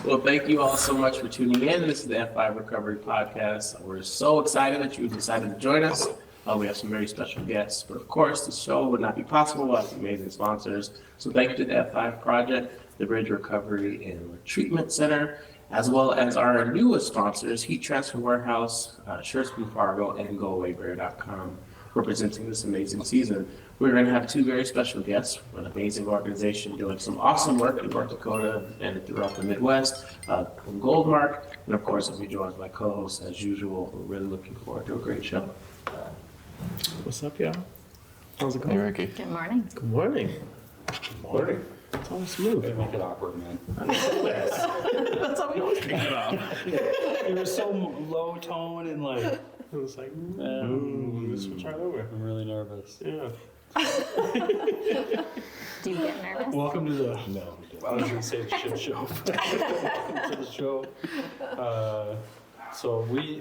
Well, thank you all so much for tuning in. This is the F5 Recovery Podcast. We're so excited that you decided to join us. We have some very special guests, but of course, the show would not be possible without amazing sponsors. So thank you to the F5 Project, the Bridge Recovery and Treatment Center, as well as our newest sponsors, Heat Transfer Warehouse, Surespoon Fargo, and GoAwayBear.com, representing this amazing season. We're going to have two very special guests from an amazing organization doing some awesome work in North Dakota and throughout the Midwest, from Goldmark. And of course, I'll be joined by co-hosts as usual. We're really looking forward to a great show. What's up, y'all? How's it going? Hey, Ricky. Good morning. Good morning. Good morning. It's all smooth. They make it awkward, man. That's how we always think about. It was so low tone and like, It was like, ooh, switch right over. I'm really nervous. Yeah. Do you get nervous? Welcome to the, I was gonna say the shit show. Welcome to the show. So we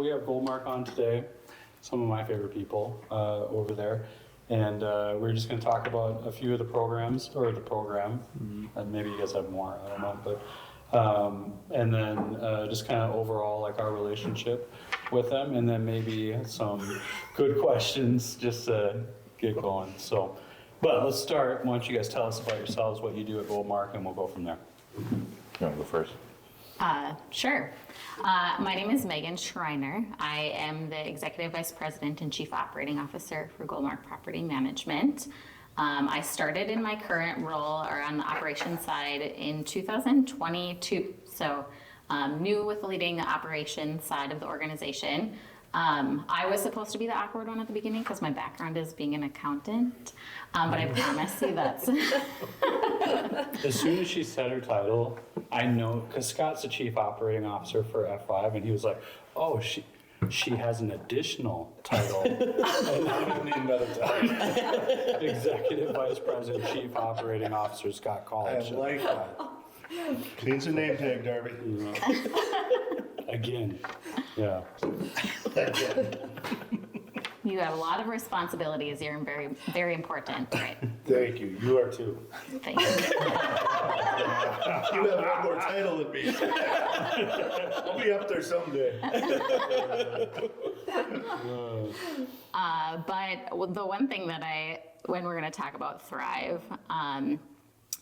have Goldmark on today, some of my favorite people over there. And we're just gonna talk about a few of the programs, or the program, and maybe you guys have more, I don't know, but, and then just kind of overall like our relationship with them, and then maybe some good questions just to get going. So, but let's start. Why don't you guys tell us about yourselves, what you do at Goldmark, and we'll go from there. You want to go first? Sure. My name is Megan Schreiner. I am the Executive Vice President and Chief Operating Officer for Goldmark Property Management. I started in my current role, or on the operations side, in 2022. So new with leading the operations side of the organization. I was supposed to be the awkward one at the beginning because my background is being an accountant, but I promise you that's... As soon as she said her title, I know, because Scott's the Chief Operating Officer for F5, and he was like, oh, she has an additional title. And I need another title. Executive Vice President, Chief Operating Officer, Scott College. I like that. Cleans the name tag, Darby. Again, yeah. You have a lot of responsibilities. You're very, very important, right? Thank you. You are too. Thank you. You have one more title than me. I'll be up there someday. But the one thing that when we're going to talk about Thrive,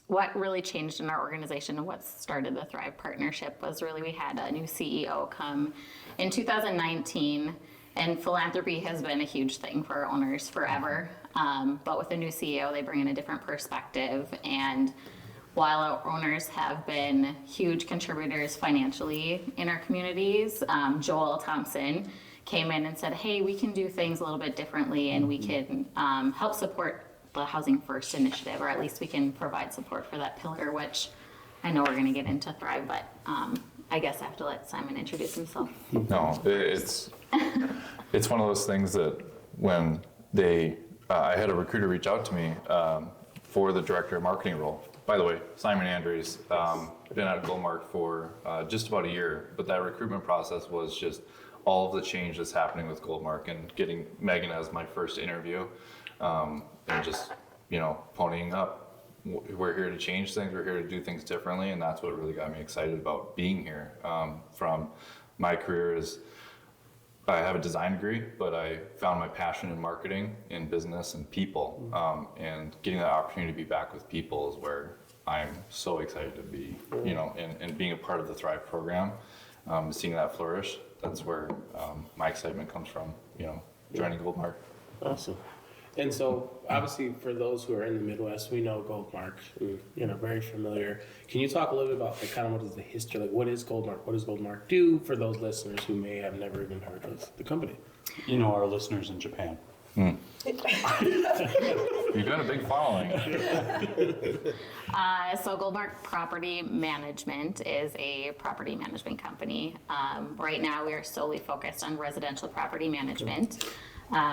what really changed in our organization and what started the Thrive partnership was really we had a new CEO come in 2019, and philanthropy has been a huge thing for our owners forever. But with a new CEO, they bring in a different perspective. And while our owners have been huge contributors financially in our communities, Joel Thompson came in and said, hey, we can do things a little bit differently, and we can help support the Housing First initiative, or at least we can provide support for that pillar, which I know we're going to get into Thrive, but I guess I have to let Simon introduce himself. No, it's one of those things that when I had a recruiter reach out to me for the director of marketing role. By the way, Simon Andrews, been at Goldmark for just about a year, but that recruitment process was just all of the change that's happening with Goldmark, and getting Megan as my first interview, and just, ponying up. We're here to change things, we're here to do things differently, and that's what really got me excited about being here. From my career is, I have a design degree, but I found my passion in marketing, in business, and people. And getting that opportunity to be back with people is where I'm so excited to be, and being a part of the Thrive program, seeing that flourish, that's where my excitement comes from, joining Goldmark. Awesome. And so, obviously, for those who are in the Midwest, we know Goldmark, very familiar. Can you talk a little bit about kind of what is the history, like what is Goldmark? What does Goldmark do for those listeners who may have never even heard of the company? Our listeners in Japan. You've got a big following. So Goldmark Property Management is a property management company. Right now we are solely focused on residential property management.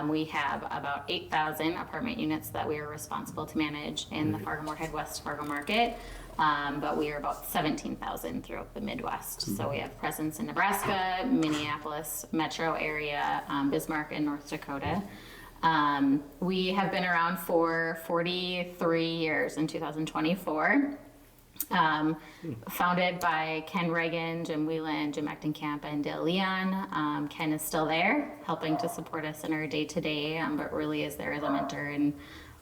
We have about 8,000 apartment units that we are responsible to manage in the Fargo-Moorhead West Fargo market, but we are about 17,000 throughout the Midwest. So we have presence in Nebraska, Minneapolis metro area, Bismarck, and North Dakota. We have been around for 43 years in 2024. Founded by Ken Reagan, Jim Whelan, Jim Echtenkamp, and Dale Leon. Ken is still there, helping to support us in our day-to-day, but really is there as a mentor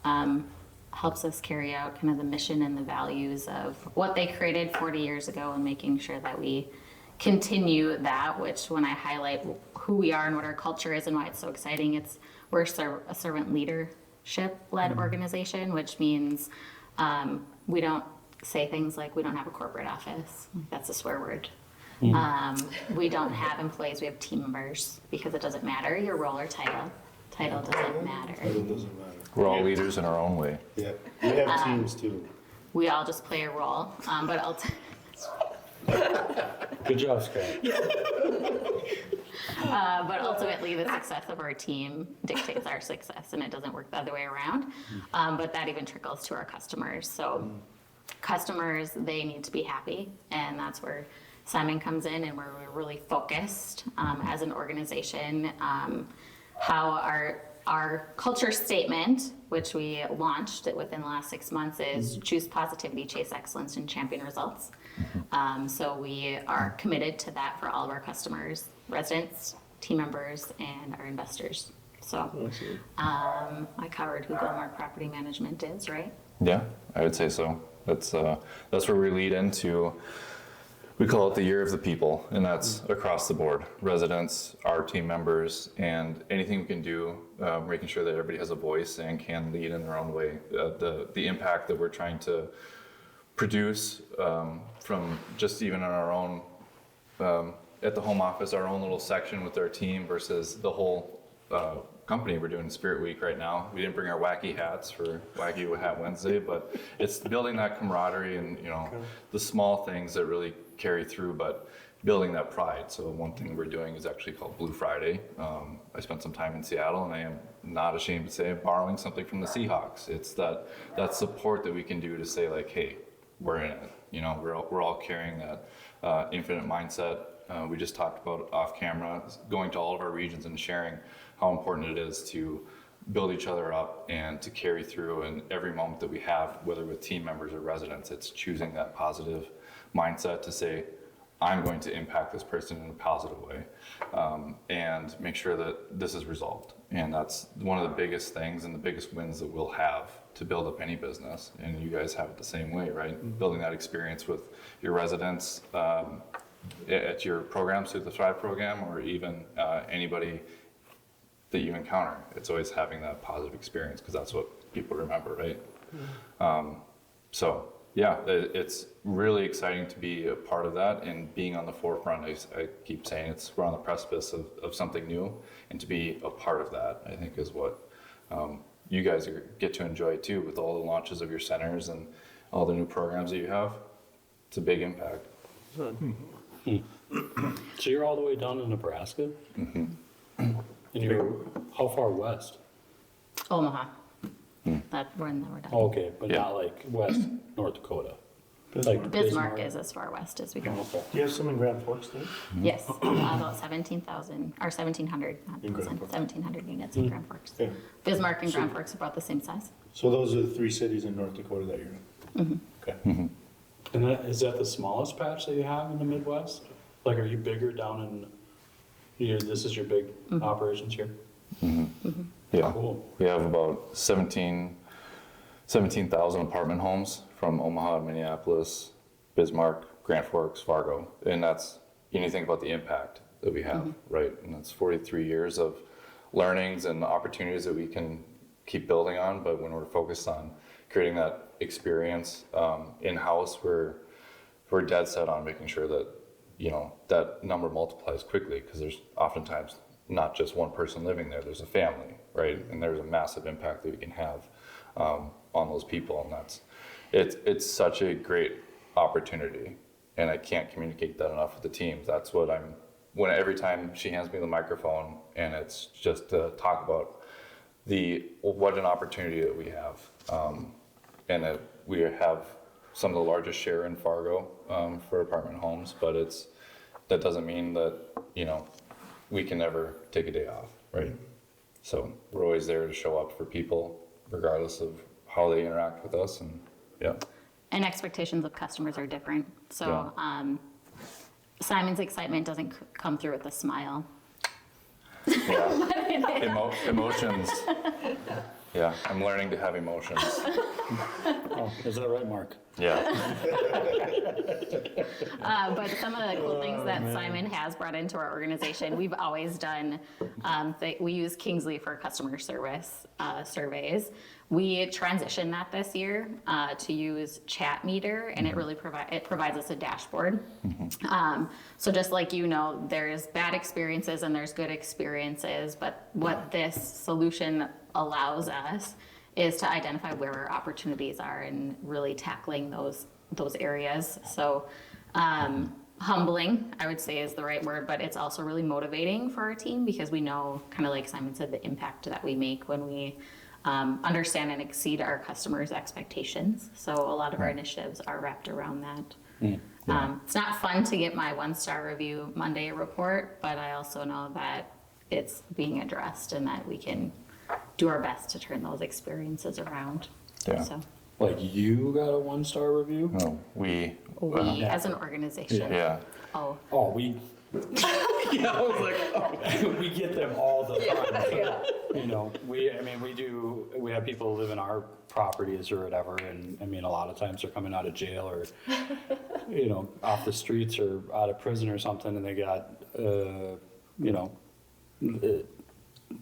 and helps us carry out kind of the mission and the values of what they created 40 years ago, and making sure that we continue that, which when I highlight who we are and what our culture is and why it's so exciting, we're a servant leadership-led organization, which means we don't say things like we don't have a corporate office. That's a swear word. We don't have employees, we have team members, because it doesn't matter your role or title. Title doesn't matter. It doesn't matter. We're all leaders in our own way. Yeah, we have teams too. We all just play a role, but Good job, Scott. but ultimately the success of our team dictates our success, and it doesn't work the other way around. But that even trickles to our customers. So customers, they need to be happy, and that's where Simon comes in, and where we're really focused as an organization. How our culture statement, which we launched within the last 6 months, is choose positivity, chase excellence, and champion results. So we are committed to that for all of our customers, residents, team members, and our investors. So I covered who Goldmark Property Management is, right? Yeah, I would say so. That's where we lead into. We call it the year of the people, and that's across the board. Residents, our team members, and anything we can do, making sure that everybody has a voice and can lead in their own way. The impact that we're trying to produce from just even in our own, at the home office, our own little section with our team versus the whole company. We're doing Spirit Week right now. We didn't bring our wacky hats for Wacky Hat Wednesday, but it's building that camaraderie and the small things that really carry through, but building that pride. So one thing we're doing is actually called Blue Friday. I spent some time in Seattle, and I am not ashamed to say I'm borrowing something from the Seahawks. It's that support that we can do to say like, hey, we're in it. We're all carrying that infinite mindset. We just talked about off camera, going to all of our regions and sharing how important it is to build each other up and to carry through in every moment that we have, whether with team members or residents. It's choosing that positive mindset to say, I'm going to impact this person in a positive way, and make sure that this is resolved. And that's one of the biggest things and the biggest wins that we'll have to build up any business. And you guys have it the same way, right? Mm-hmm. Building that experience with your residents at your programs through the Thrive program, or even anybody that you encounter. It's always having that positive experience, because that's what people remember, right? Mm-hmm. So yeah, it's really exciting to be a part of that and being on the forefront. I keep saying we're on the precipice of something new, and to be a part of that, I think, is what you guys get to enjoy too, with all the launches of your centers and all the new programs that you have. It's a big impact. So you're all the way down in Nebraska? Mm-hmm. And you're how far west? Omaha. We're done. Okay, but Yeah. not like west North Dakota. Bismarck is as far west as we go. Okay. Do you have some in Grand Forks too? Yes, about 17,000 or 1,700, not In Grand 1,000, Forks. 1,700 units in Grand Forks. Yeah. Bismarck and Grand Forks are about the same size. So those are the 3 cities in North Dakota that you're in? Okay. And is that the smallest patch that you have in the Midwest? Like, are you bigger down in, this is your big operations here? Yeah, Cool. we have about 17,000 apartment homes from Omaha, Minneapolis, Bismarck, Grand Forks, Fargo. And that's, you think about the impact that we have, right? And that's 43 years of learnings and opportunities that we can keep building on. But when we're focused on creating that experience in-house, we're dead set on making sure that, that number multiplies quickly, because there's oftentimes not just one person living there, there's a family, right? And there's a massive impact that we can have on those people. And it's such a great opportunity, and I can't communicate that enough with the teams. That's what every time she hands me the microphone, and it's just to talk about what an opportunity that we have. And that we have some of the largest share in Fargo for apartment homes, but that doesn't mean that, we can never take a day off, right? So we're always there to show up for people, regardless of how they interact with us, and yeah. and expectations of customers are different. So Yeah. Simon's excitement doesn't come through with a smile. Yeah. Emotions. Yeah, I'm learning to have emotions. Oh, is that right, Mark? Yeah. But some of the cool things that Simon has brought into our organization, we've always done, we use Kingsley for customer service surveys. We transitioned that this year to use Chat Meter, and it really provides us a dashboard. So just like there's bad experiences and there's good experiences, but what this solution allows us is to identify where our opportunities are and really tackling those areas. So humbling, I would say, is the right word, but it's also really motivating for our team because we know, kind of like Simon said, the impact that we make when we understand and exceed our customers' expectations. So a lot of our initiatives are wrapped around that. It's not fun to get my 1-star review Monday report, but I also know that it's being addressed and that we can do our best to turn those experiences around. Yeah. So Like you got a 1-star review? No, we. we as an organization. Yeah. Oh, Oh, we Yeah, I was like, we get them all the time. We have people live in our properties or whatever, and I mean, a lot of times they're coming out of jail or, off the streets or out of prison or something, and they got,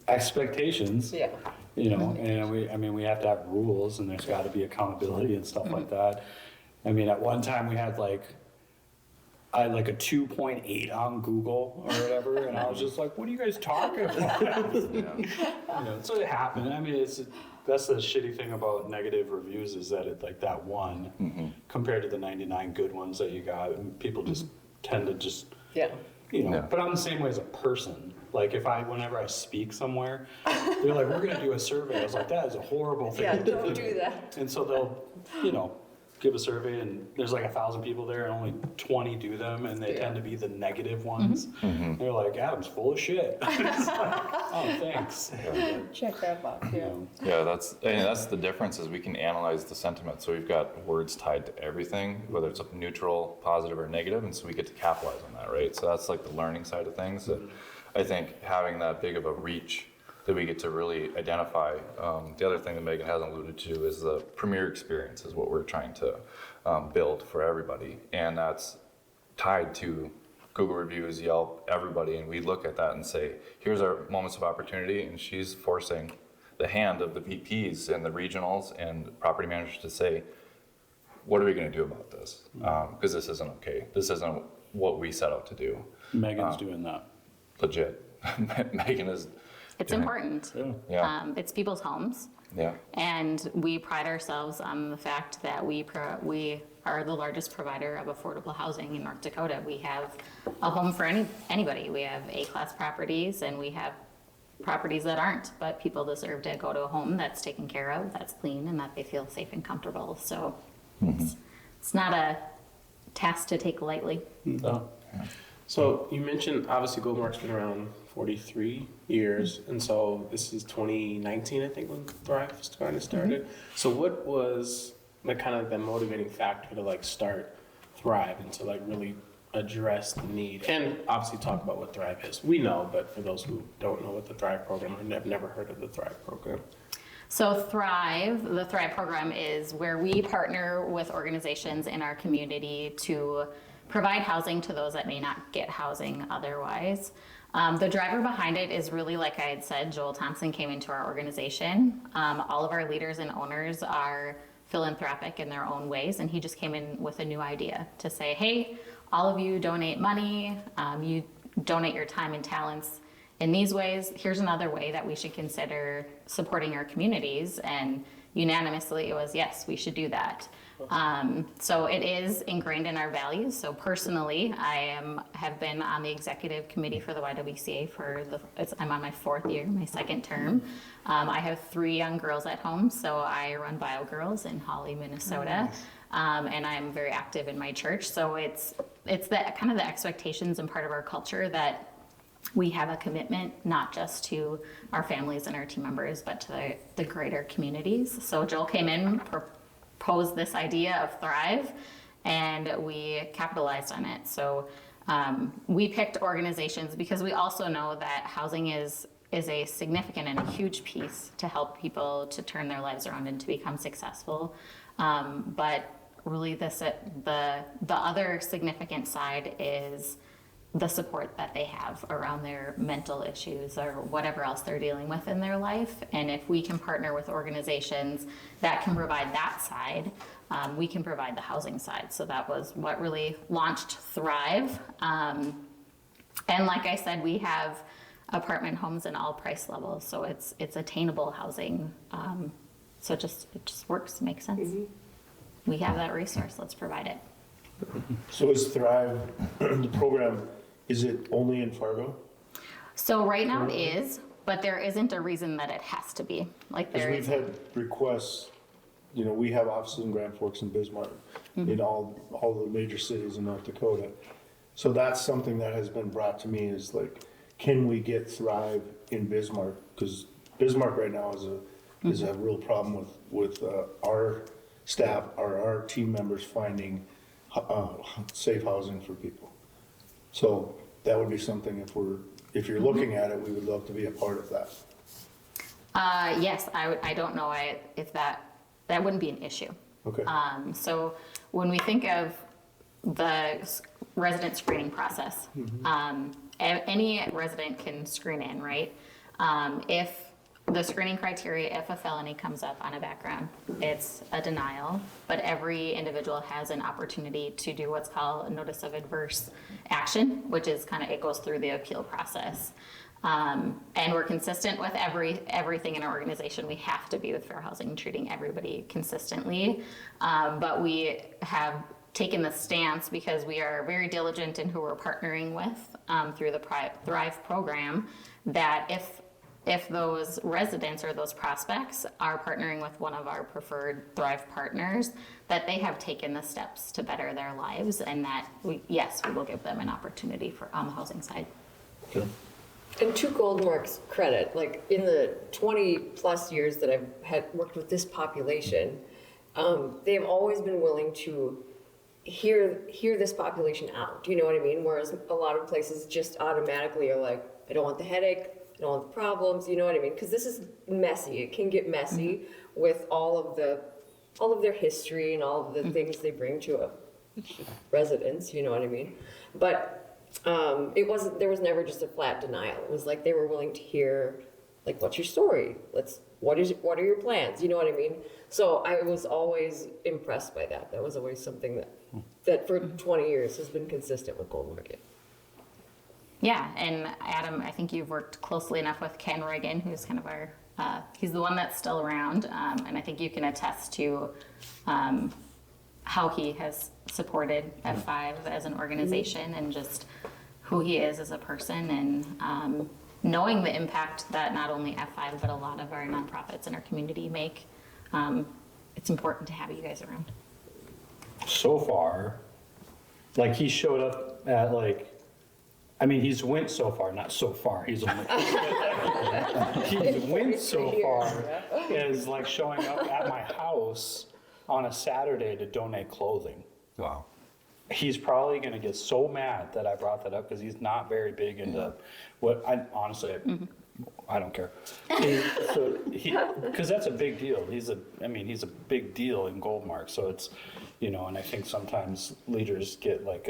expectations. Yeah. And we have to have rules, and there's got to be accountability and stuff like that. I mean, at one time we had I had a 2.8 on Google or whatever, and I was just like, what are you guys talking about? So it happened. I mean, that's the shitty thing about negative reviews is that it's like that one compared to the 99 good ones that you got, and people just tend to just, Yeah. Yeah. But I'm the same way as a person. Like whenever I speak somewhere, they're like, we're gonna do a survey. I was like, that is a horrible thing. Yeah, to don't do that. And so they'll, give a survey, and there's 1,000 people there, and only 20 do them, and they tend to be the negative ones. They're like, Adam's full of shit. It's like, oh, thanks. Check that box, yeah. Yeah, that's the difference is we can analyze the sentiment. So we've got words tied to everything, whether it's neutral, positive, or negative, and so we get to capitalize on that, right? So that's the learning side of things. That I think having that big of a reach that we get to really identify. The other thing that Megan hasn't alluded to is the premier experience is what we're trying to build for everybody, and that's tied to Google reviews, Yelp, everybody, and we look at that and say, here's our moments of opportunity, and she's forcing the hand of the VPs and the regionals and property managers to say, what are we going to do about this? Because this isn't okay. This isn't what we set out to do. Megan's doing that. Legit. Megan is. it's important. Yeah. It's people's homes. Yeah. And we pride ourselves on the fact that we are the largest provider of affordable housing in North Dakota. We have a home for anybody. We have A-class properties, and we have properties that aren't, but people deserve to go to a home that's taken care of, that's clean, and that they feel safe and comfortable. So it's not a task to take lightly. so you mentioned obviously Goldmark's been around 43 years, and so this is 2019, I think, when Thrive kind of started. So what was kind of the motivating factor to start Thrive and to really address the need, and obviously talk about what Thrive is? We know, but for those who don't know what the Thrive program or have never heard of the Thrive program. So the Thrive program is where we partner with organizations in our community to provide housing to those that may not get housing otherwise. The driver behind it is really, like I had said, Joel Thompson came into our organization. All of our leaders and owners are philanthropic in their own ways, and he just came in with a new idea to say, hey, all of you donate money, you donate your time and talents in these ways. Here's another way that we should consider supporting our communities, and unanimously it was, yes, we should do that. So it is ingrained in our values. So personally, I have been on the executive committee for the YWCA I'm on my 4th year, my 2nd term. I have 3 young girls at home, so I run Bio Girls in Hawley, Minnesota. And I'm very active in my church. So it's that kind of the expectations and part of our culture that we have a commitment not just to our families and our team members, but to the greater communities. So Joel came in proposed this idea of Thrive, and we capitalized on it. So we picked organizations because we also know that housing is a significant and a huge piece to help people to turn their lives around and to become successful. But really the other significant side is the support that they have around their mental issues or whatever else they're dealing with in their life. And if we can partner with organizations that can provide that side, we can provide the housing side. So that was what really launched Thrive. And like I said, we have apartment homes in all price levels, so it's attainable housing. So it just works, makes sense. We have that resource, let's provide it. So is Thrive, the program, is it only in Fargo? So right now it is, but there isn't a reason that it has to be. Like Because there we've is. had requests, you know, we have offices in Grand Forks and Bismarck, in all the major cities in North Dakota. So that's something that has been brought to me is like, can we get Thrive in Bismarck? Because Bismarck right now is a real problem with our staff, our team members finding safe housing for people. So that would be something if you're looking at it, we would love to be a part of that. Yes, I don't know if that wouldn't be an issue. Okay. So when we think of the resident screening process, any resident can screen in, right? If the screening criteria, if a felony comes up on a background, it's a denial, but every individual has an opportunity to do what's called a notice of adverse action, which is it goes through the appeal process. And we're consistent with everything in our organization. We have to be with fair housing, treating everybody consistently. But we have taken the stance because we are very diligent in who we're partnering with through the Thrive program, that if those residents or those prospects are partnering with one of our preferred Thrive partners, that they have taken the steps to better their lives, and that we will give them an opportunity on the housing side. Okay. And to Goldmark's credit, like in the 20 plus years that I've had worked with this population, they've always been willing to hear this population out. You know what I mean? Whereas a lot of places just automatically are like, I don't want the headache, I don't want the problems. You know what I mean? Because this is messy. It can get messy with all of their history and all of the things they bring to a residence. You know what I mean? But there was never just a flat denial. It was like they were willing to hear, like, what's your story? What are your plans? You know what I mean? So I was always impressed by that. That was always something that for 20 years has been consistent with Gold Market. Yeah, and Adam, I think you've worked closely enough with Ken Reagan, who's kind of our, he's the one that's still around, and I think you can attest to how he has supported F5 as an organization and just who he is as a person, and knowing the impact that not only F5 but a lot of our nonprofits in our community make. It's important to have you guys around. So far, like he showed up at he's went so far, not so far, he's only, he's went so far as like showing up at my house on a Saturday to donate clothing. Wow. He's probably gonna get so mad that I brought that up because he's not very big into what I don't care. Because that's a big deal. He's a big deal in Goldmark. So it's, and I think sometimes leaders get like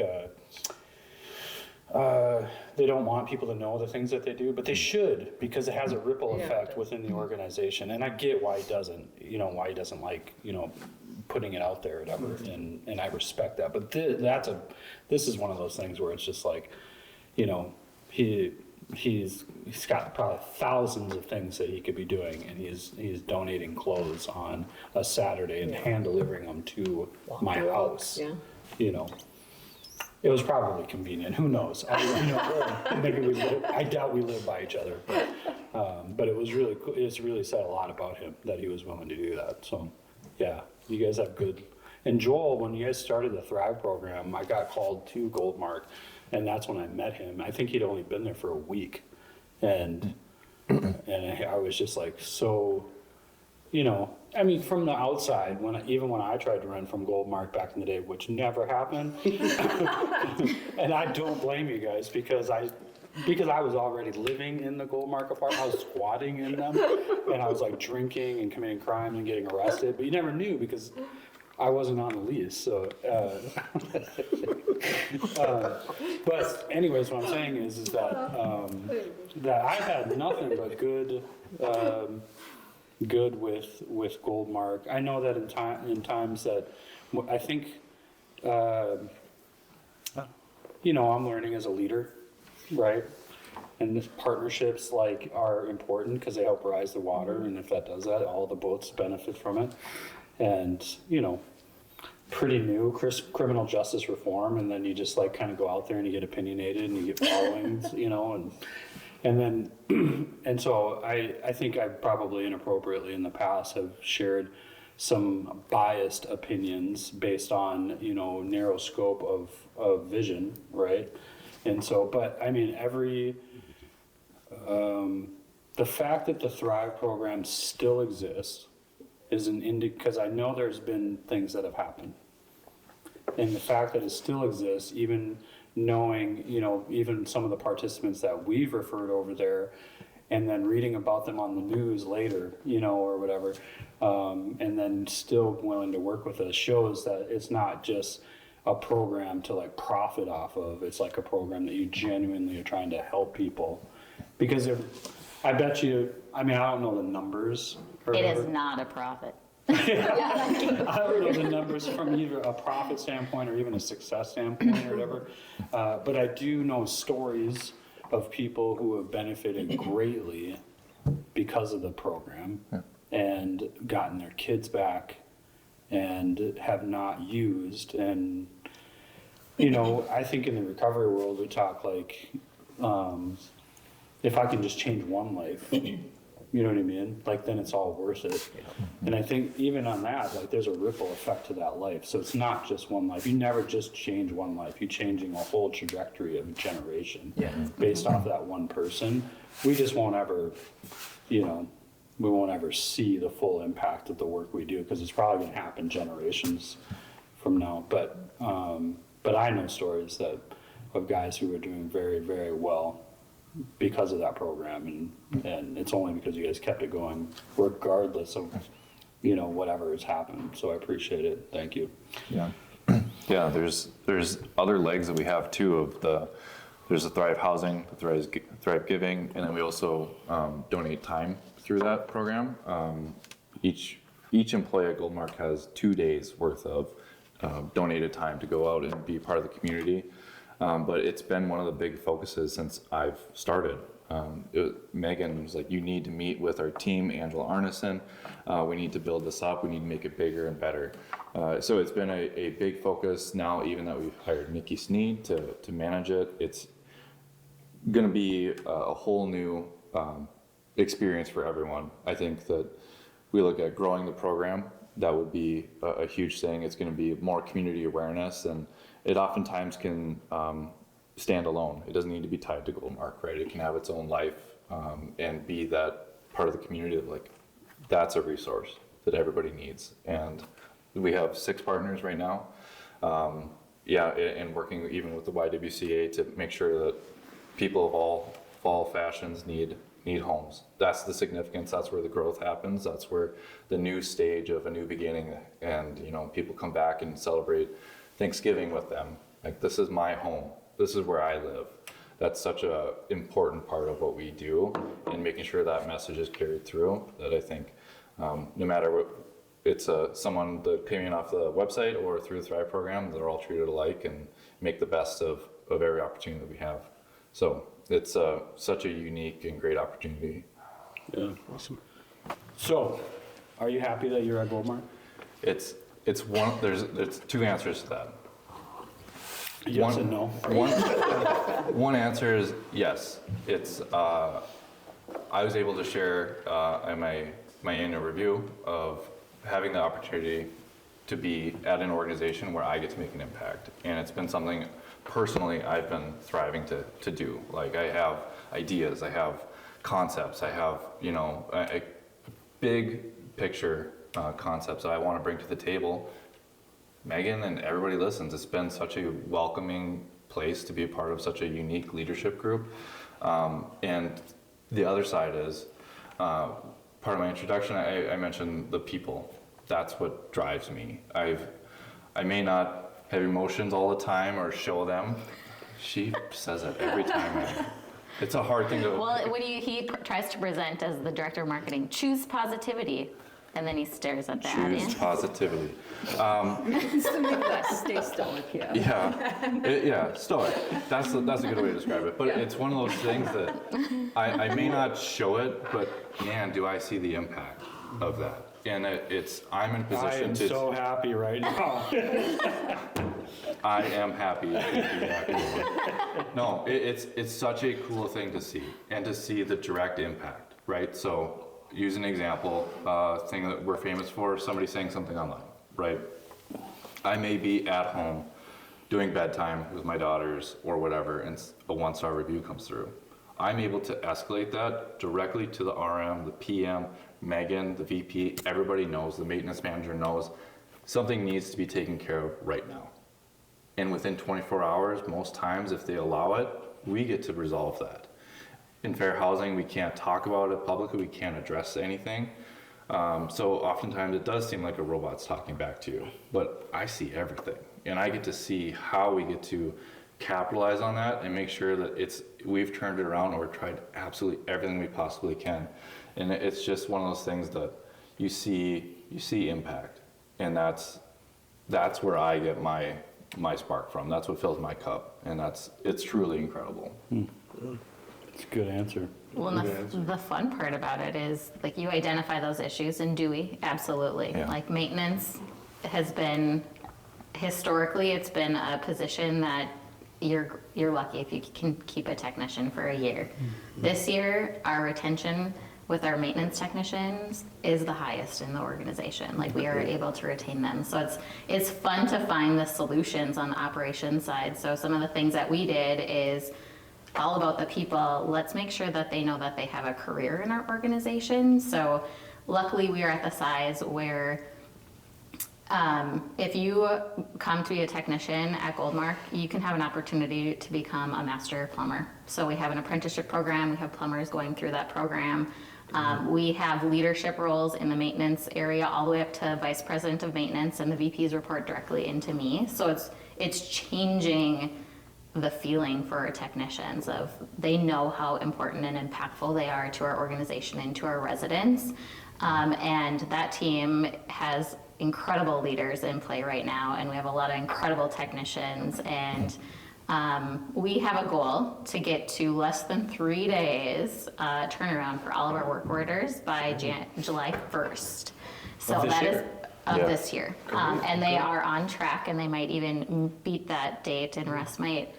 they don't want people to know the things that they do, but they should, because it has a ripple effect within the organization. And I get why he doesn't like, putting it out there or whatever. And I respect that. But this is one of those things where it's just like, he's got probably thousands of things that he could be doing, and he's donating clothes on a Saturday and hand delivering them to my house. Yeah. It was probably convenient. Who knows? I doubt we live by each other, but it was really cool. It's really said a lot about him that he was willing to do that. So, yeah, you guys have good. And Joel, when you guys started the Thrive program, I got called to Goldmark, and that's when I met him. I think he'd only been there for a week, and I was just like, so, I mean, from the outside, even when I tried to run from Goldmark back in the day, which never happened, and I don't blame you guys because I was already living in the Goldmark apartment. I was squatting in them, and I was like drinking and committing crimes and getting arrested. But you never knew because I wasn't on the lease. So, but anyways, what I'm saying is that that I've had nothing but good with Goldmark. I know that in times that I think, I'm learning as a leader, right? And this partnerships are important because they help rise the water, and if that does that, all the boats benefit from it. And pretty new criminal justice reform, and then you just kind of go out there and you get opinionated and you get followings, and then and so I think I probably inappropriately in the past have shared some biased opinions based on narrow scope of vision, right? And so, but I mean the fact that the Thrive program still exists is because I know there's been things that have happened. And the fact that it still exists, even knowing, even some of the participants that we've referred over there, and then reading about them on the news later, or whatever, and then still willing to work with us shows that it's not just a program to profit off of. It's a program that you genuinely are trying to help people. Because I bet you, I don't know the numbers. It is not a profit. I don't know the numbers from either a profit standpoint or even a success standpoint or whatever. But I do know stories of people who have benefited greatly because of the program and gotten their kids back and have not used. And, I think in the recovery world, we talk if I can just change one life, you know what I mean? Then it's all worth it. And I think even on that, there's a ripple effect to that life. So it's not just one life. You never just change one life. You're changing a whole trajectory of a generation based off that one person. We just won't ever, we won't ever see the full impact of the work we do because it's probably going to happen generations from now. But I know stories of guys who are doing very, very well because of that program, and it's only because you guys kept it going regardless of whatever has happened. So I appreciate it. Thank you. Yeah, there's other legs that we have too there's the Thrive Housing, the Thrive Giving, and then we also donate time through that program. Each employee at Goldmark has 2 days worth of donated time to go out and be part of the community. But it's been one of the big focuses since I've started. Megan was like, you need to meet with our team, Angela Arneson. We need to build this up. We need to make it bigger and better. So it's been a big focus now, even that we've hired Nikki Sneed to manage it. It's going to be a whole new experience for everyone. I think that we look at growing the program. That would be a huge thing. It's going to be more community awareness, and it oftentimes can stand alone. It doesn't need to be tied to Goldmark, right? It can have its own life and be that part of the community that that's a resource that everybody needs. And we have 6 partners right now. And working even with the YWCA to make sure that people of all fashions need homes. That's the significance. That's where the growth happens. That's where the new stage of a new beginning, and people come back and celebrate Thanksgiving with them. This is my home. This is where I live. That's such a important part of what we do, and making sure that message is carried through. That I think, no matter what, it's someone that came in off the website or through the Thrive program, they're all treated alike and make the best of every opportunity that we have. So it's such a unique and great opportunity. Yeah, awesome. So, are you happy that you're at Goldmark? It's one. There's 2 answers to that. Yes and no. One answer is yes. It's I was able to share in my annual review of having the opportunity to be at an organization where I get to make an impact, and it's been something personally I've been thriving to do. I have ideas, I have concepts, I have a big picture concepts that I want to bring to the table. Megan and everybody listens. It's been such a welcoming place to be a part of such a unique leadership group. And the other side is, part of my introduction, I mentioned the people. That's what drives me. I may not have emotions all the time or show them. She says that every time. It's a hard thing to... Well, he tries to present as the director of marketing, choose positivity, and then he stares at the Choose audience. positivity. It's the Midwest, stay stoic, yeah. Yeah, stoic. That's a good way to describe it. But it's one of those things that I may not show it, but man, do I see the impact of that. And I'm in a I position am to... so happy right now. I am happy. No, it's such a cool thing to see, and to see the direct impact, right? So, use an example, thing that we're famous for, somebody saying something online, right? I may be at home doing bedtime with my daughters or whatever, and a 1-star review comes through. I'm able to escalate that directly to the RM, the PM, Megan, the VP, everybody knows, the maintenance manager knows, something needs to be taken care of right now. And within 24 hours, most times, if they allow it, we get to resolve that. In fair housing, we can't talk about it publicly, we can't address anything. So oftentimes it does seem like a robot's talking back to you, but I see everything. And I get to see how we get to capitalize on that and make sure that we've turned it around, or tried absolutely everything we possibly can. And it's just one of those things that you see impact. And that's where I get my spark from. That's what fills my cup. And it's truly incredible. It's a good answer. Well, and the fun part about it is, like, you identify those issues, and do we? Absolutely. Yeah. Like, maintenance has been, historically, it's been a position that you're lucky if you can keep a technician for a year. This year, our retention with our maintenance technicians is the highest in the organization. Like, we are able to retain them. So it's fun to find the solutions on the operations side. So some of the things that we did is all about the people. Let's make sure that they know that they have a career in our organization. So luckily we are at the size where if you come to be a technician at Goldmark, you can have an opportunity to become a master plumber. So we have an apprenticeship program. We have plumbers going through that program. We have leadership roles in the maintenance area all the way up to vice president of maintenance, and the VPs report directly into me. So it's changing the feeling for our technicians of, they know how important and impactful they are to our organization and to our residents. And that team has incredible leaders in play right now, and we have a lot of incredible technicians, and we have a goal to get to less than 3 days turnaround for all of our work orders by July 1st. So that is of this year. And they are on track, and they might even beat that date, and Russ might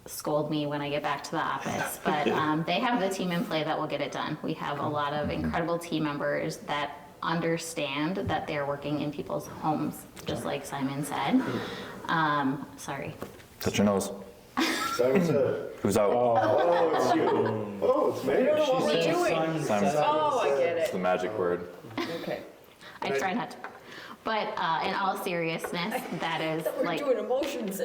scold me when I get back to the office. But they have the team in play that will get it done. We have a lot of incredible team members that understand that they're working in people's homes, just like Simon said. Sorry. Touch your nose. Simon said, Who's out? oh, it's you. Oh, it's me. I don't know what we're doing. Simon. Oh, I get It's the it. magic word. Okay. I try not to. But in all seriousness, that is We're like, doing emotions.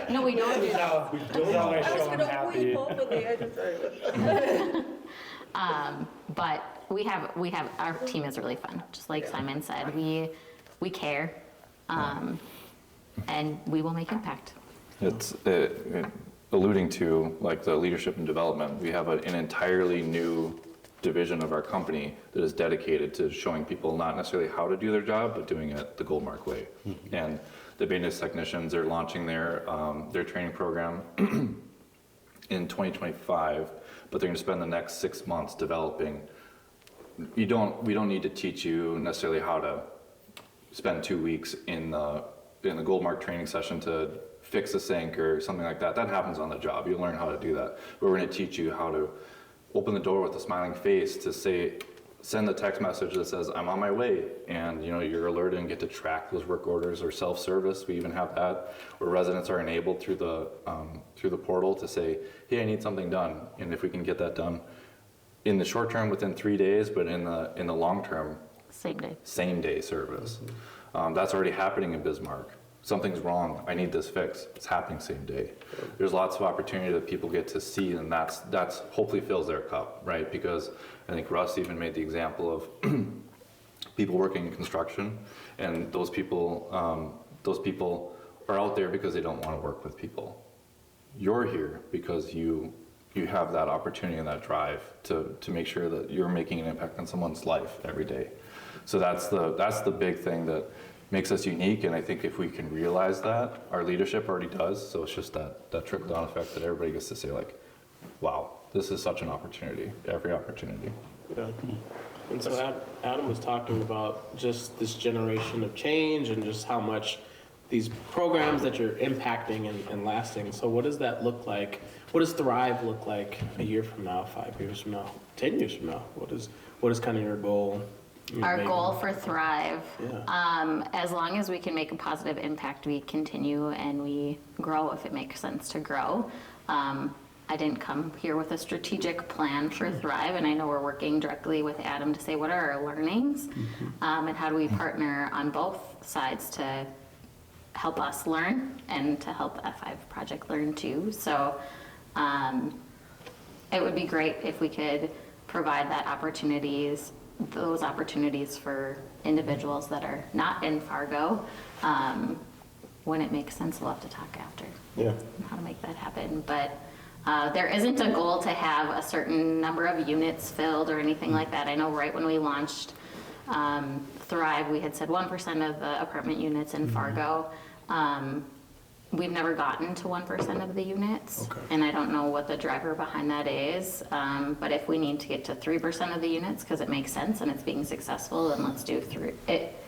no, we don't do that. That's how I I was show I'm gonna happy. weep over the edge of But we have our team is really fun. Just like Simon said, we care, and we will make impact. It's alluding to, like, the leadership and development. We have an entirely new division of our company that is dedicated to showing people not necessarily how to do their job, but doing it the Goldmark way. And the maintenance technicians are launching their training program in 2025, but they're going to spend the next 6 months developing. We don't need to teach you necessarily how to spend 2 weeks in the Goldmark training session to fix a sink or something like that. That happens on the job. You learn how to do that. But we're going to teach you how to open the door with a smiling face, to send the text message that says, I'm on my way. And you're alerted and get to track those work orders, or self-service. We even have that where residents are enabled through the portal to say, hey, I need something done. And if we can get that done in the short term within 3 days, but in the long term, Same day. same day service. That's already happening in Bismarck. Something's wrong, I need this fixed. It's happening same day. There's lots of opportunity that people get to see, and that's hopefully fills their cup, right? Because I think Russ even made the example of people working in construction, and those people are out there because they don't want to work with people. You're here because you have that opportunity and that drive to make sure that you're making an impact on someone's life every day. So that's the big thing that makes us unique, and I think if we can realize that, our leadership already does, so it's just that trickle-down effect that everybody gets to say, like, wow, this is such an opportunity, every opportunity. Yeah. And so Adam was talking about just this generation of change and just how much these programs that you're impacting and lasting. So what does that look like? What does Thrive look like a year from now, 5 years from now, 10 years from now? What is kind of your goal? Our goal for Thrive, Yeah. as long as we can make a positive impact, we continue and we grow if it makes sense to grow. I didn't come here with a strategic plan for Thrive, and I know we're working directly with Adam to say what are our learnings, and how do we partner on both sides to help us learn and to help F5 project learn too. So it would be great if we could provide those opportunities for individuals that are not in Fargo. When it makes sense, we'll have to talk after how to make that happen. But there isn't a goal to have a certain number of units filled or anything like that. I know right when we launched Thrive, we had said 1% of the apartment units in Fargo. We've never gotten to 1% of the units, and I don't know what the driver behind that is, but if we need to get to 3% of the units because it makes sense and it's being successful, then let's do 3.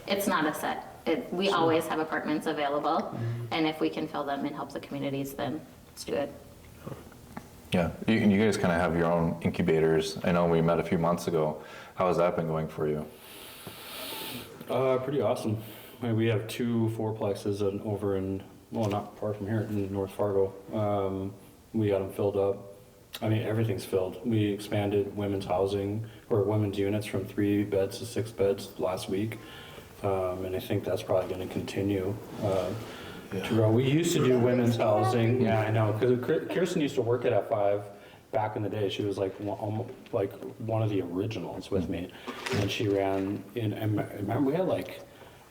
It's not a set. We always have apartments available, and if we can fill them and help the communities, then let's do it. Yeah, you guys kind of have your own incubators. I know we met a few months ago. How has that been going for you? Pretty awesome. We have 2 fourplexes over in, well, not far from here in North Fargo. We got them filled up. I mean, everything's filled. We expanded women's housing or women's units from 3 beds to 6 beds last week. And I think that's probably going to continue to grow. We used to do women's housing. Yeah, I know. Because Kirsten used to work at F5 back in the day. She was like one of the originals with me. And she ran in, and remember we had like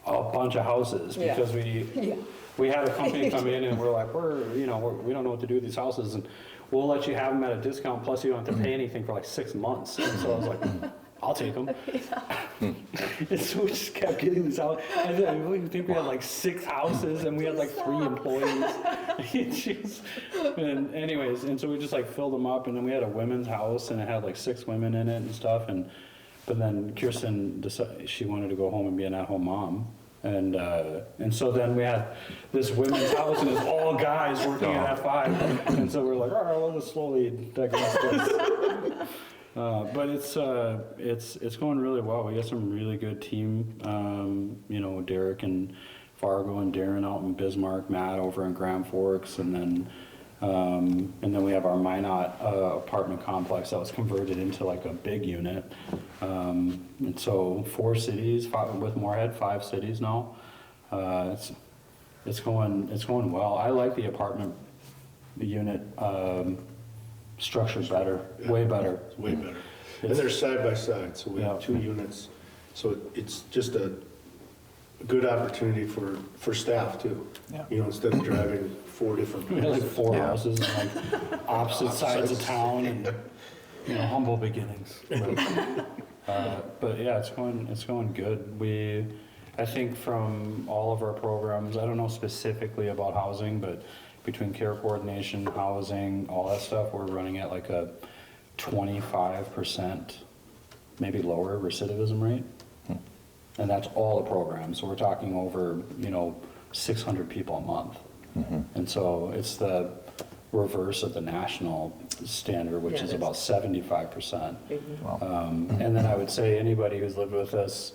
a bunch of houses because we had a company come in and we're like, we don't know what to do with these houses, and we'll let you have them at a discount, plus you don't have to pay anything for like 6 months. And so I was like, I'll take them. And so we just kept getting these out. And then we think we had like 6 houses and we had like 3 employees. And anyways, and so we just like filled them up, and then we had a women's house and it had like 6 women in it and stuff. But then Kirsten decided she wanted to go home and be an at-home mom. And so then we had this women's house, and it's all guys working at F5. And so we're like, all right, we'll just slowly digress this. But it's going really well. We got some really good team. Derek and Fargo and Darren out in Bismarck, Matt over in Grand Forks, and then we have our Minot apartment complex that was converted into like a big unit. And so 4 cities, with Moorhead, 5 cities now. It's going well. I like the apartment unit structure better, way better. It's way better. And they're side by side, so we have 2 units. So it's just a good opportunity for staff too. Yeah. Instead of driving 4 different We had like places. 4 houses and like opposite sides of town, and humble beginnings. But yeah, it's going good. I think from all of our programs, I don't know specifically about housing, but between care coordination, housing, all that stuff, we're running at like a 25%, maybe lower recidivism rate. And that's all the programs. So we're talking over, 600 people a month. And so it's the reverse of the national standard, which is about 75%. And then I would say anybody who's lived with us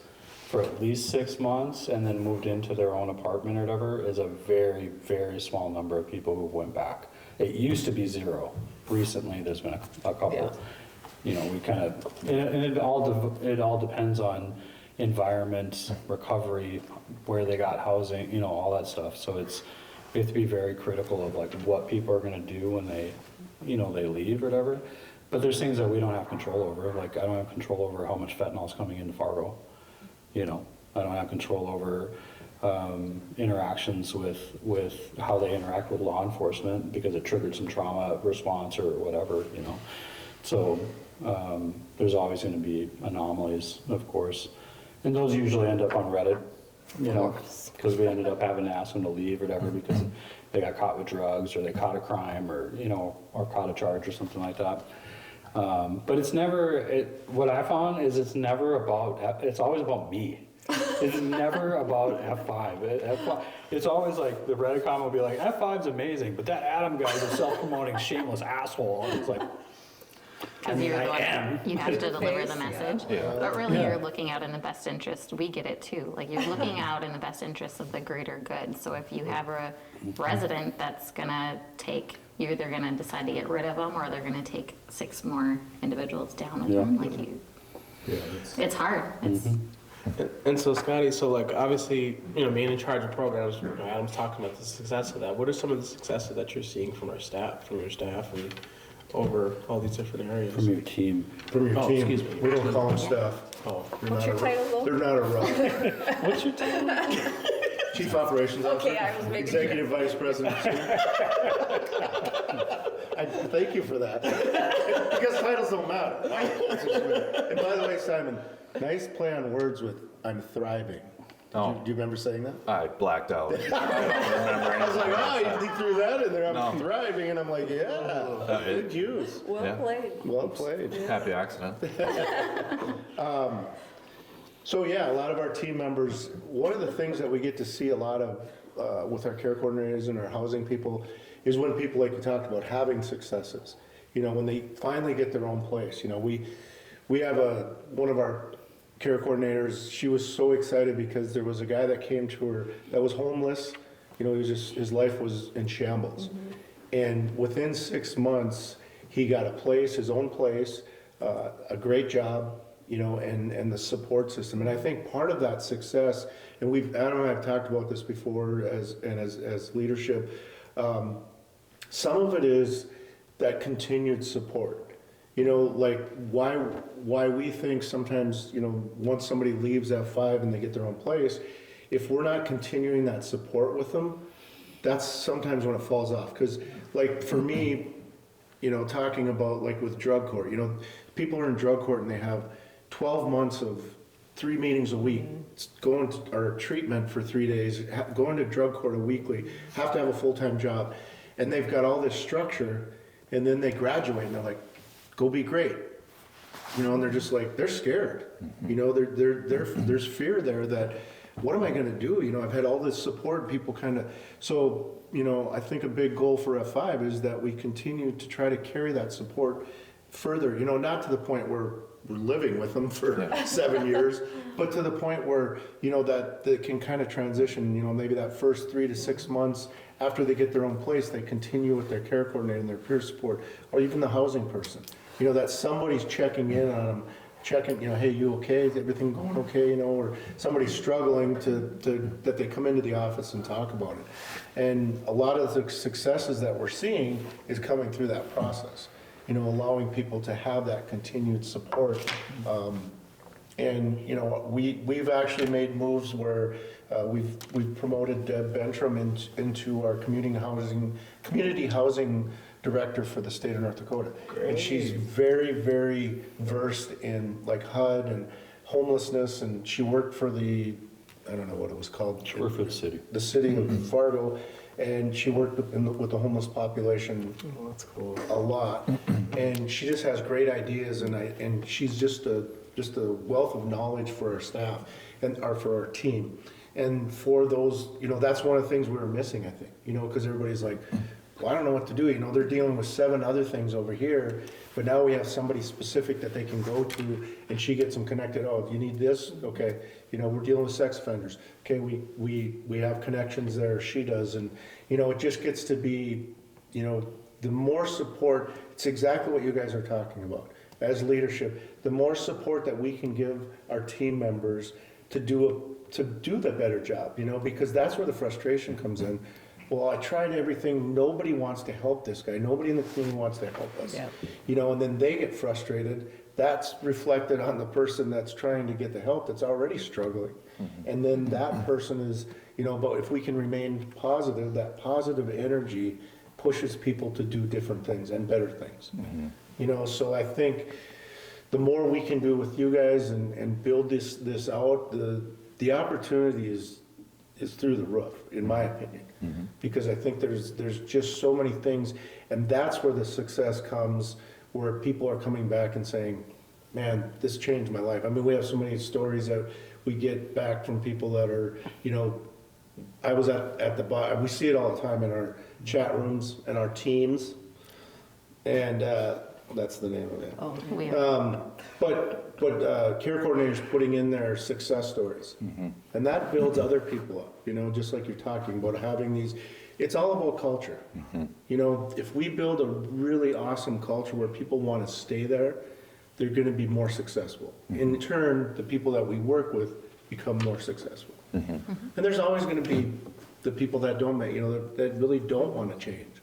for at least 6 months and then moved into their own apartment or whatever is a very, very small number of people who went back. It used to be 0. Recently, there's been a couple. you know, we kind of, and it all depends on environment, recovery, where they got housing, you know, all that stuff. So we have to be very critical of like what people are gonna do when they, you know, they leave or whatever. But there's things that we don't have control over. Like I don't have control over how much fentanyl is coming into Fargo. You know, I don't have control over interactions with how they interact with law enforcement because it triggered some trauma response or whatever, you know. So there's always going to be anomalies, of course. And those usually end up on Reddit, you know, because we ended up having to ask them to leave or whatever because they got caught with drugs or they caught a crime or, you know, or caught a charge or something like that. But it's never, what I found is it's never about, it's always about me. It's never about F5. It's always like the Reddit comment will be like, F5's amazing, but that Adam guy's a self-promoting shameless asshole. And it's like, Because you're the one, you have to deliver the message. Yeah. But really, you're looking out in the best interest. We get it too. Like you're looking out in the best interest of the greater good. So if you have a resident that's gonna take, you're either gonna decide to get rid of them or they're gonna take 6 more individuals down with them. Like it's hard. It's And so, Scotty, so like obviously, you know, being in charge of programs, you know, Adam's talking about the success of that. What are some of the successes that you're seeing from your staff, and over all these different areas? from your team. From your Oh, team. excuse me. We don't call them staff. Oh, What's your title, though? They're not a role. What's your title? Chief Operations Officer. Okay, I was making sure. Executive Vice President. Thank you for that. Because titles don't matter. And by the way, Simon, nice play on words with "I'm thriving." Oh. Do you remember saying that? I blacked out. I don't remember I was like, anything. you threw that in there. I'm No. thriving, and I'm like, yeah, good use. Well Yeah. played. Well played. Happy accident. So yeah, a lot of our team members, one of the things that we get to see a lot of with our care coordinators and our housing people is when people, like you talked about, having successes. You know, when they finally get their own place. You know, we have one of our care coordinators. She was so excited because there was a guy that came to her that was homeless. You know, his life was in shambles, and within 6 months, he got a place, his own place, a great job. You know, and the support system. And I think part of that success, and Adam and I have talked about this before as leadership, some of it is that continued support. You know, like why we think sometimes, you know, once somebody leaves F5 and they get their own place, if we're not continuing that support with them, that's sometimes when it falls off. Because like for me, you know, talking about like with drug court, you know, people are in drug court and they have 12 months of 3 meetings a week, going to our treatment for 3 days, going to drug court a weekly, have to have a full-time job, and they've got all this structure, and then they graduate and they're like, go be great, you know, and they're just like, they're scared, you know, there's fear there that, what am I going to do? You know, I've had all this support, people kind of, so, you know, I think a big goal for F5 is that we continue to try to carry that support further, you know, not to the point where we're living with them for 7 years, but to the point where, you know, that they can kind of transition, you know, maybe that first 3 to 6 months after they get their own place, they continue with their care coordinator and their peer support, or even the housing person, you know, that somebody's checking in on them, checking, you know, hey, you okay? Is everything going okay? You know, or somebody's struggling that they come into the office and talk about it. And a lot of the successes that we're seeing is coming through that process. You know, allowing people to have that continued support. And, you know, we've actually made moves where we've promoted Deb Bentram into our community housing director for the state of North Dakota. Great. And she's very, very versed in like HUD and homelessness, and she worked for I don't know what it was called. She worked for the city. The city of Fargo. And she worked with the homeless population that's cool. a lot, and she just has great ideas, and she's just a wealth of knowledge for our staff or for our team, and for those, you know, that's one of the things we were missing, I think, you know, because everybody's like, well, I don't know what to do, you know, they're dealing with 7 other things over here, but now we have somebody specific that they can go to, and she gets them connected. Oh, you need this? Okay, you know, we're dealing with sex offenders. Okay, we have connections there, she does, and, you know, it just gets to be, you know, the more support, it's exactly what you guys are talking about. as leadership, the more support that we can give our team members to do the better job, you know, because that's where the frustration comes in. Well, I tried everything, nobody wants to help this guy, nobody in the community wants to help us. Yeah. You know, and then they get frustrated, that's reflected on the person that's trying to get the help that's already struggling. And then that person is, you know, but if we can remain positive, that positive energy pushes people to do different things and better things. You know, so I think the more we can do with you guys and build this out, the opportunity is through the roof, in my opinion. Because I think there's just so many things, and that's where the success comes, where people are coming back and saying, man, this changed my life. I mean, we have so many stories that we get back from people that are, you know, I was at the bar, we see it all the time in our chat rooms and our teams, and that's the name of it. Oh, We But care coordinators putting in their success stories. And that builds other people up, you know, just like you're talking about having these, it's all about culture. You know, if we build a really awesome culture where people want to stay there, they're going to be more successful. In turn, the people that we work with become more successful. And there's always going to be the people that don't make, you know, that really don't want to change.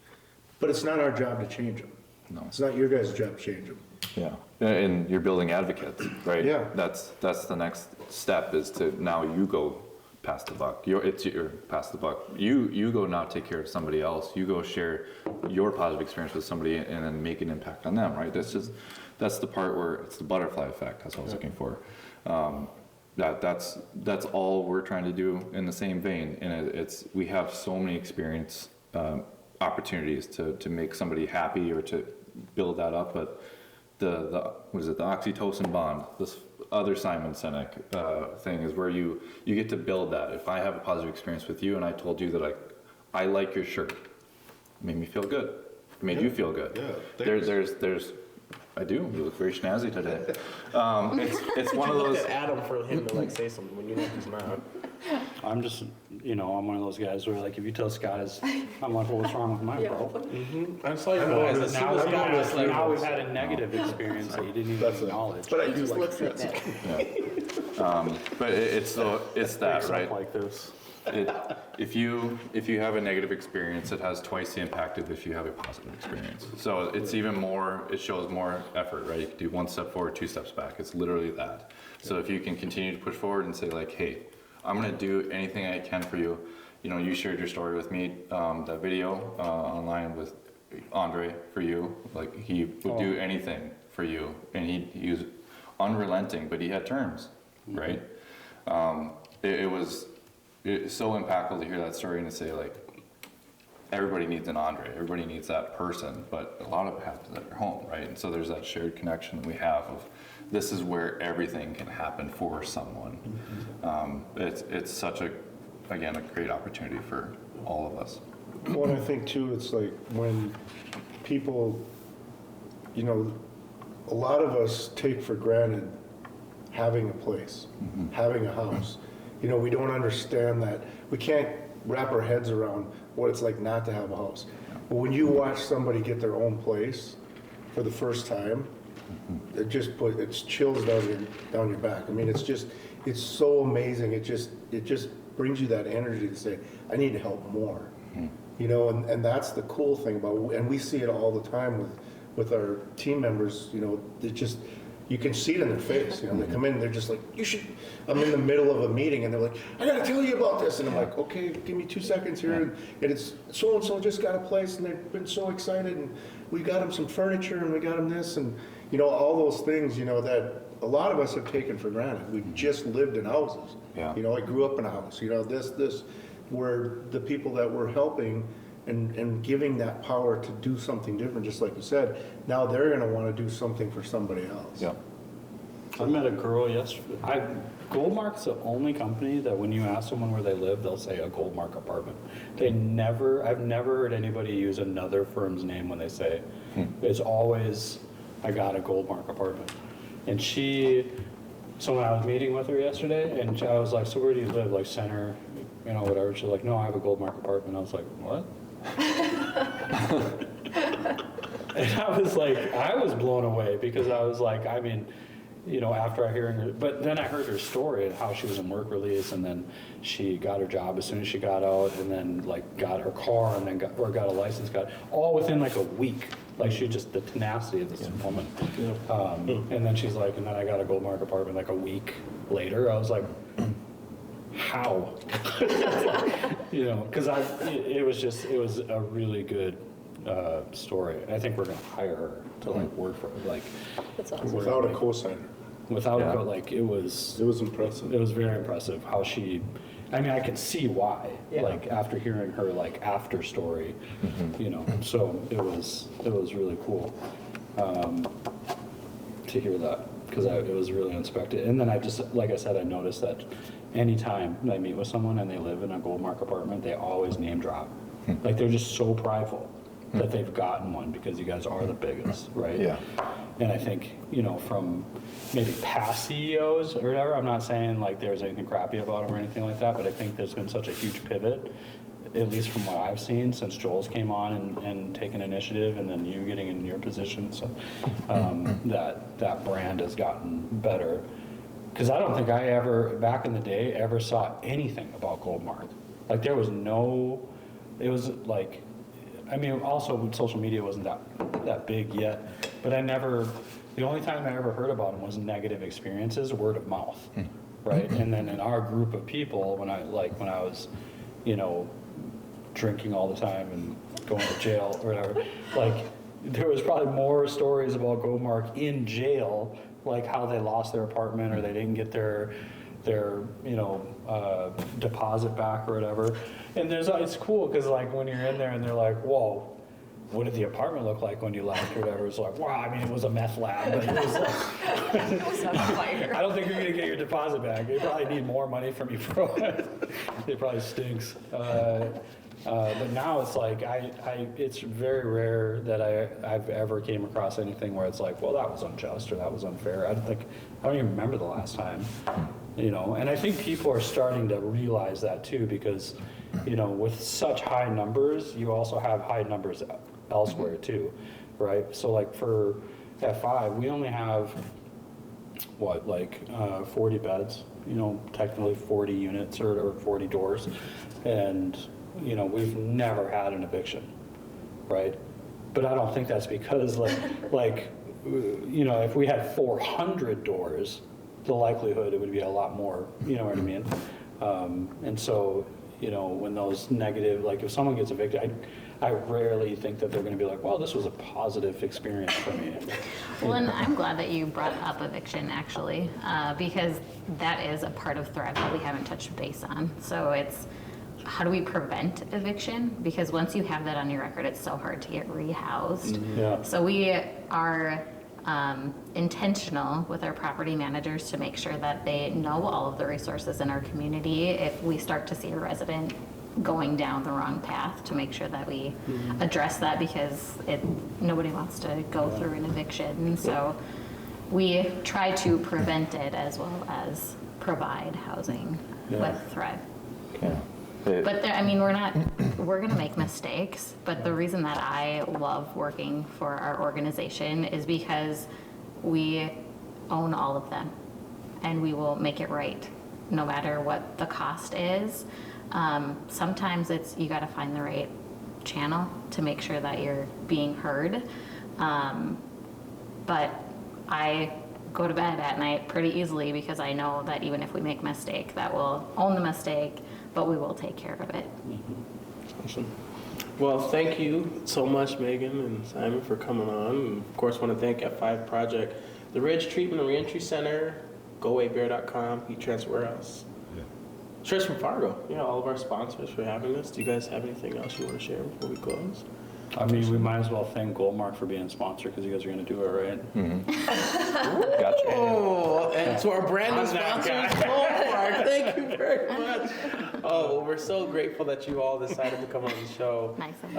But it's not our job to change them. No. It's not your guys' job to change them. Yeah, and you're building advocates, right? Yeah. That's the next step, is to now you go pass the buck. It's your pass the buck. You go now take care of somebody else. You go share your positive experience with somebody and then make an impact on them, right? That's the part where it's the butterfly effect. That's what I was looking for. That's all we're trying to do in the same vein. And we have so many experience opportunities to make somebody happy or to build that up, but the what is it, the oxytocin bond, this other Simon Sinek thing, is where you get to build that. If I have a positive experience with you and I told you that I like your shirt, it made me feel good, it made you feel good. Yeah, there's I do. You look very snazzy today. It's one of those. Look at Adam for him to like say something when you know he's not. I'm just, you know, I'm one of those guys where like if you tell Scott I'm like, well, what's wrong with my bro? I saw you guys. As soon as Scott was like, Now we've had a negative experience that you didn't even acknowledge. But I He do just like looks like that. But it's that, Wakes right? up like this. If you have a negative experience, it has twice the impact of if you have a positive experience. So it's even more, it shows more effort, right? You can do one step forward, two steps back. It's literally that. So if you can continue to push forward and say like, hey, I'm gonna do anything I can for you. You know, you shared your story with me, that video online with Andre for you. Like he would do anything for you, and he was unrelenting, but he had terms, right? It's so impactful to hear that story and to say like, everybody needs an Andre, everybody needs that person, but a lot of it happens at your home, right? And so there's that shared connection that we have of, this is where everything can happen for someone. It's such a great opportunity for all of us. Well, and I think too, it's like when people, you know, a lot of us take for granted having a place, having a house. You know, we don't understand that. We can't wrap our heads around what it's like not to have a house. But when you watch somebody get their own place for the first time, it just it's chills down your back. I mean, it's so amazing. It just brings you that energy to say, I need to help more. You know, and that's the cool thing about, and we see it all the time with our team members. You know, they just, you can see it in their face. You know, they come in, they're just like, I'm in the middle of a meeting and they're like, I gotta tell you about this. And I'm like, okay, give me 2 seconds here. And it's so-and-so just got a place and they've been so excited and we got them some furniture and we got them this and, you know, all those things, you know, that a lot of us have taken for granted. We just lived in houses. Yeah. You know, I grew up in a house, you know, this, where the people that we're helping and giving that power to do something different, just like you said, now they're gonna wanna do something for somebody else. Yeah. I met a girl yesterday. Goldmark's the only company that when you ask someone where they live, they'll say a Goldmark apartment. I've never heard anybody use another firm's name when they say it. It's always, I got a Goldmark apartment. And so when I was meeting with her yesterday, and I was like, so where do you live? Like center, you know, whatever. She's like, no, I have a Goldmark apartment. I was like, what? And I was blown away because I was like, I mean, you know, after I hearing her, but then I heard her story and how she was in work release, and then she got her job as soon as she got out, and then like got her car, and then got a license, all within like a week. Like she just, the tenacity of this woman. And then she's like, and then I got a Goldmark apartment like a week later. I was like, how? You know, because it was a really good story. I think we're gonna hire her to like work for, like, That's awesome. Without a cosigner. without Yeah. like it was impressive. it was very impressive how she, I mean, I can see why, Yeah. like after hearing her like after story, you know, so it was really cool to hear that, because it was really unexpected. And then I just, like I said, I noticed that anytime I meet with someone and they live in a Goldmark apartment, they always name drop. Like they're just so prideful that they've gotten one because you guys are the biggest, right? Yeah. And I think, you know, from maybe past CEOs or whatever, I'm not saying like there's anything crappy about them or anything like that, but I think there's been such a huge pivot, at least from what I've seen, since Joel's came on and taken initiative, and then you getting in your position, so that brand has gotten better. Because I don't think I ever, back in the day, ever saw anything about Goldmark. Like there was no, it was like, I mean, also social media wasn't that big yet, but the only time I ever heard about them was negative experiences, word of mouth, right? And then in our group of people, when I was, you know, drinking all the time and going to jail or whatever, like there was probably more stories about Goldmark in jail, like how they lost their apartment or they didn't get their you know, deposit back or whatever. And it's cool because like when you're in there and they're like, whoa, what did the apartment look like when you left or whatever? It's like, wow, I mean, it was a meth lab, but it was like, I don't think you're gonna get your deposit back. You probably need more money from you for it. It probably stinks. But now it's like, it's very rare that I've ever came across anything where it's like, well, that was unjust or that was unfair. I don't even remember the last time, you know. And I think people are starting to realize that too, because, you know, with such high numbers, you also have high numbers elsewhere too, right? So like for F5, we only have, 40 beds, you know, technically 40 units or 40 doors. And, you know, we've never had an eviction, right? But I don't think that's because like, you know, if we had 400 doors, the likelihood it would be a lot more, you know what I mean? And so, you know, when those negative, like if someone gets evicted, I rarely think that they're going to be like, well, this was a positive experience for me. Well, and I'm glad that you brought up eviction actually, because that is a part of Thrive that we haven't touched base on. So it's, how do we prevent eviction? Because once you have that on your record, it's so hard to get rehoused. Yeah. So we are intentional with our property managers to make sure that they know all of the resources in our community. If we start to see a resident going down the wrong path, to make sure that we address that, because nobody wants to go through an eviction. So we try to prevent it as well as provide housing with Thrive. Yeah. But I mean, we're gonna make mistakes, but the reason that I love working for our organization is because we own all of them, and we will make it right, no matter what the cost is. Sometimes you gotta find the right channel to make sure that you're being heard. But I go to bed at night pretty easily because I know that even if we make a mistake, that we'll own the mistake, but we will take care of it. Awesome. Well, thank you so much, Megan and Simon, for coming on. And of course, want to thank F5 Project, the Ridge Treatment and Reentry Center, GoAWayBear.com, Heat Transfer Warehouse. Trish from Fargo, all of our sponsors for having us. Do you guys have anything else you want to share before we close? I mean, we might as well thank Goldmark for being a sponsor, because you guys are going to do it, right? Gotcha. Oh, and to our brand new sponsors, Goldmark, thank you very much. Oh, well, we're so grateful that you all decided to come on the show. Nice of you.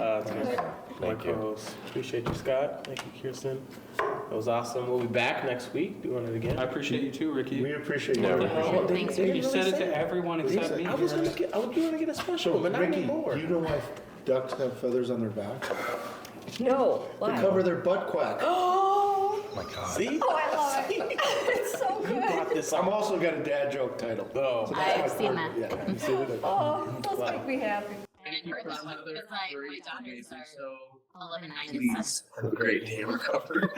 My co-host. Appreciate you, Scott. Thank you, Kirsten. That was awesome. We'll be back next week doing it again. I appreciate you too, Ricky. We appreciate you. Yeah, we Oh, Thanks, they You didn't said really it say to everyone except me. I was going to get a special, but not Ricky, anymore. do you know why ducks have feathers on their back? No, To why? cover their butt quack. Oh my God. See? Oh, I love it. It's so You good. brought this I'm up. also got a dad joke title. Oh. So that's I've my seen part. that. Yeah, you see it? Oh, those make me happy. Thank you for Because another my great, daughters amazing are show. 11 and 9. Please have a great day in recovery.